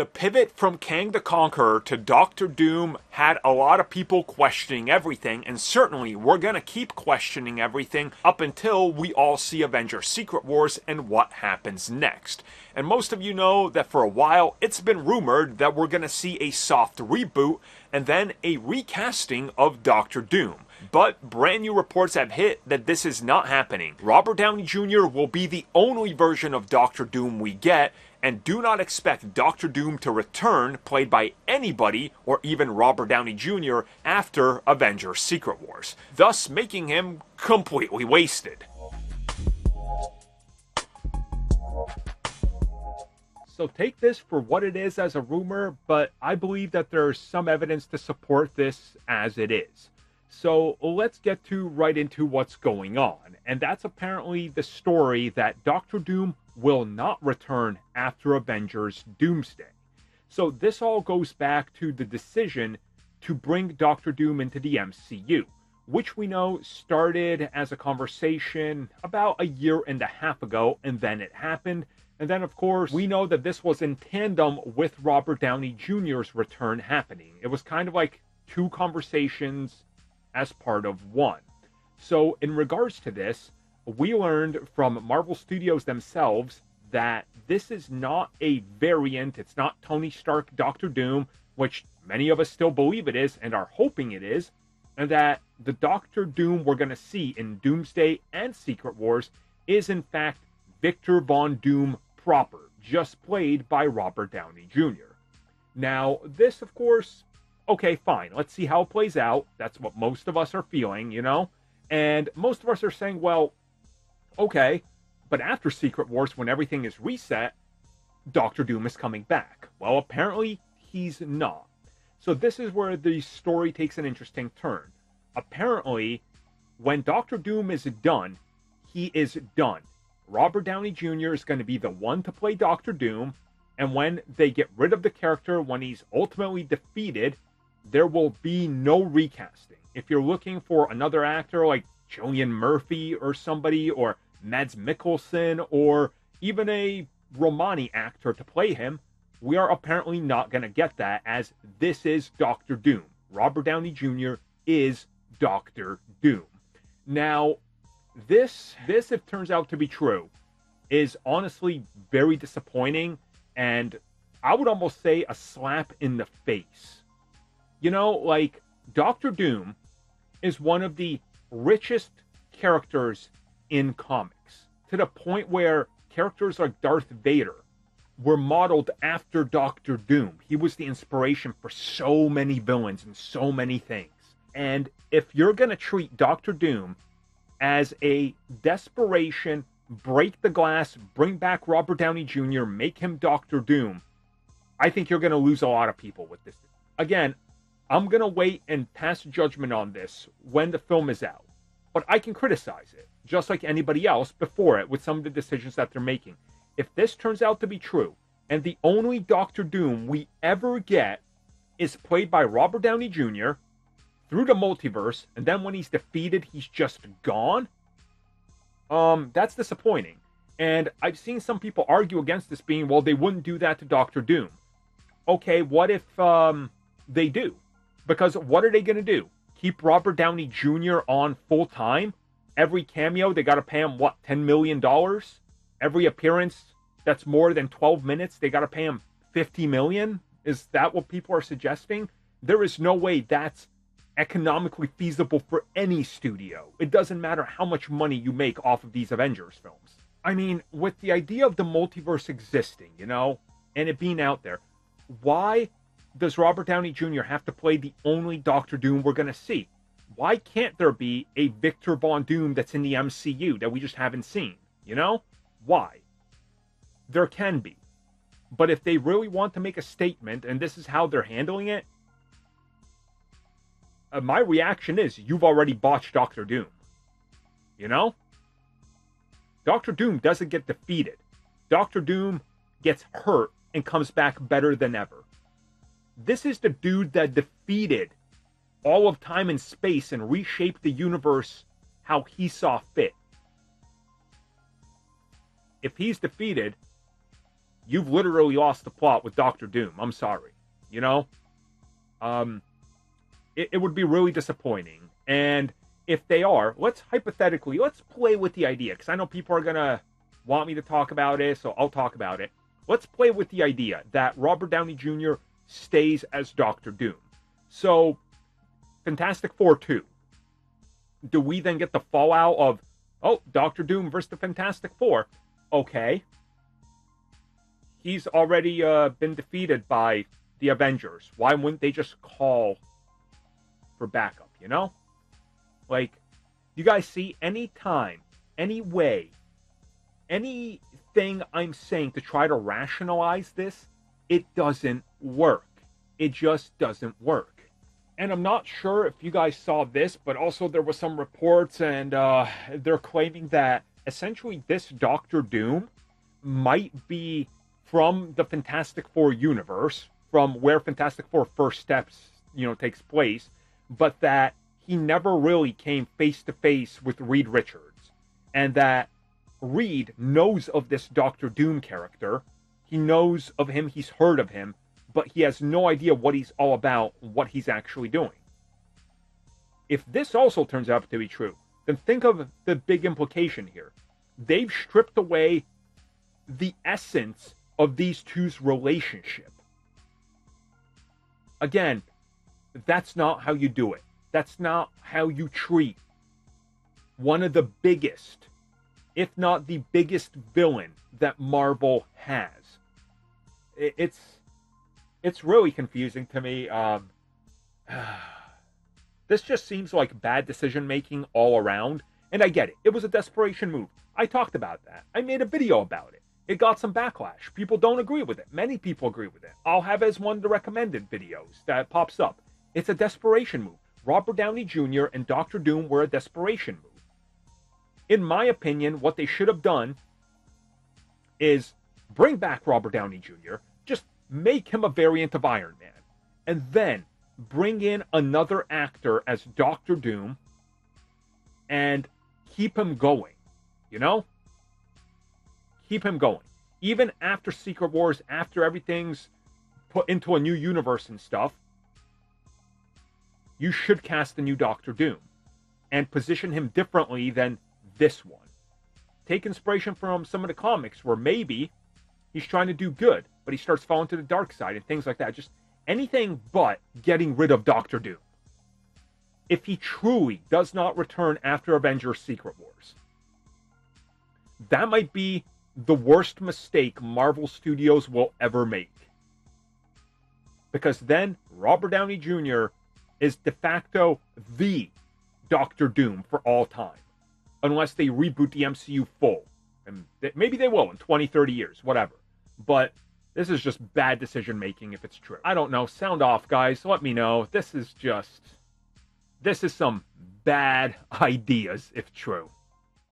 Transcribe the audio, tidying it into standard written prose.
The pivot from Kang the Conqueror to Doctor Doom had a lot of people questioning everything, and certainly we're going to keep questioning everything up until we all see Avengers Secret Wars and what happens next. And most of you know that for a while it's been rumored that we're going to see a soft reboot and then a recasting of Doctor Doom. But brand new reports have hit that this is not happening. Robert Downey Jr. will be the only version of Doctor Doom we get, and do not expect Doctor Doom to return, played by anybody or even Robert Downey Jr. after Avengers Secret Wars, thus making him completely wasted. So take this for what it is as a rumor, but I believe that there's some evidence to support this as it is. So let's get right into what's going on. And that's apparently the story that Doctor Doom will not return after Avengers Doomsday. So this all goes back to the decision to bring Doctor Doom into the MCU, which we know started as a conversation about a year and a half ago, and then it happened. And then, of course, we know that this was in tandem with Robert Downey Jr.'s return happening. It was kind of like two conversations as part of one. So in regards to this, we learned from Marvel Studios themselves that this is not a variant. It's not Tony Stark Doctor Doom, which many of us still believe it is and are hoping it is, and that the Doctor Doom we're going to see in Doomsday and Secret Wars is in fact Victor Von Doom proper, just played by Robert Downey Jr. Now, this, of course, okay, fine, let's see how it plays out. That's what most of us are feeling, you know? And most of us are saying, well, okay, but after Secret Wars, when everything is reset, Doctor Doom is coming back. Well, apparently, he's not. So this is where the story takes an interesting turn. Apparently, when Doctor Doom is done, he is done. Robert Downey Jr. is going to be the one to play Doctor Doom, and when they get rid of the character, when he's ultimately defeated, there will be no recasting. If you're looking for another actor like Cillian Murphy or somebody, or Mads Mikkelsen, or even a Romani actor to play him, we are apparently not going to get that, as this is Doctor Doom. Robert Downey Jr. is Doctor Doom. Now, this, if it turns out to be true, is honestly very disappointing, and I would almost say a slap in the face. You know, like, Doctor Doom is one of the richest characters in comics, to the point where characters like Darth Vader were modeled after Doctor Doom. He was the inspiration for so many villains and so many things. And if you're going to treat Doctor Doom as a desperation, break the glass, bring back Robert Downey Jr., make him Doctor Doom, I think you're going to lose a lot of people with this. Again, I'm going to wait and pass judgment on this when the film is out. But I can criticize it, just like anybody else before it, with some of the decisions that they're making. If this turns out to be true, and the only Doctor Doom we ever get is played by Robert Downey Jr., through the multiverse, and then when he's defeated, he's just gone, that's disappointing. And I've seen some people argue against this, being, well, they wouldn't do that to Doctor Doom. Okay, what if they do? Because what are they going to do? Keep Robert Downey Jr. on full time? Every cameo, they got to pay him, what, $10 million? Every appearance that's more than 12 minutes, they got to pay him $50 million? Is that what people are suggesting? There is no way that's economically feasible for any studio. It doesn't matter how much money you make off of these Avengers films. I mean, with the idea of the multiverse existing, you know, and it being out there, why does Robert Downey Jr. have to play the only Doctor Doom we're going to see? Why can't there be a Victor Von Doom that's in the MCU that we just haven't seen? You know? Why? There can be. But if they really want to make a statement, and this is how they're handling it, my reaction is, you've already botched Doctor Doom. You know? Doctor Doom doesn't get defeated. Doctor Doom gets hurt and comes back better than ever. This is the dude that defeated all of time and space and reshaped the universe how he saw fit. If he's defeated, you've literally lost the plot with Doctor Doom. I'm sorry. You know? It would be really disappointing. And if they are, let's play with the idea, because I know people are going to want me to talk about it, so I'll talk about it. Let's play with the idea that Robert Downey Jr. stays as Doctor Doom. So, Fantastic Four 2. Do we then get the fallout of, oh, Doctor Doom versus the Fantastic Four? Okay. He's already been defeated by the Avengers. Why wouldn't they just call for backup, you know? Like, you guys see, any time, any way, anything I'm saying to try to rationalize this, it doesn't work. It just doesn't work. And I'm not sure if you guys saw this, but also there was some reports, and they're claiming that essentially this Doctor Doom might be from the Fantastic Four universe, from where Fantastic Four First Steps, takes place, but that he never really came face to face with Reed Richards, and that Reed knows of this Doctor Doom character. He knows of him, he's heard of him, but he has no idea what he's all about, what he's actually doing. If this also turns out to be true, then think of the big implication here. They've stripped away the essence of these two's relationship. Again, that's not how you do it. That's not how you treat one of the biggest, if not the biggest villain that Marvel has. It's really confusing to me. This just seems like bad decision making all around. And I get it. It was a desperation move. I talked about that. I made a video about it. It got some backlash. People don't agree with it. Many people agree with it. I'll have as one of the recommended videos that pops up. It's a desperation move. Robert Downey Jr. and Doctor Doom were a desperation move. In my opinion, what they should have done is bring back Robert Downey Jr., just make him a variant of Iron Man, and then bring in another actor as Doctor Doom and keep him going, Keep him going. Even after Secret Wars, after everything's put into a new universe and stuff, you should cast the new Doctor Doom and position him differently than this one. Take inspiration from some of the comics where maybe he's trying to do good, but he starts falling to the dark side and things like that. Just anything but getting rid of Doctor Doom. If he truly does not return after Avengerssecretwars, that might be the worst mistake Marvel Studios will ever make. Because then Robert Downey Jr. is de facto the Doctor Doom for all time. Unless they reboot the MCU full. And maybe they will in 20, 30 years, whatever. But this is just bad decision making if it's true. I don't know. Sound off, guys. Let me know. This is some bad ideas if true.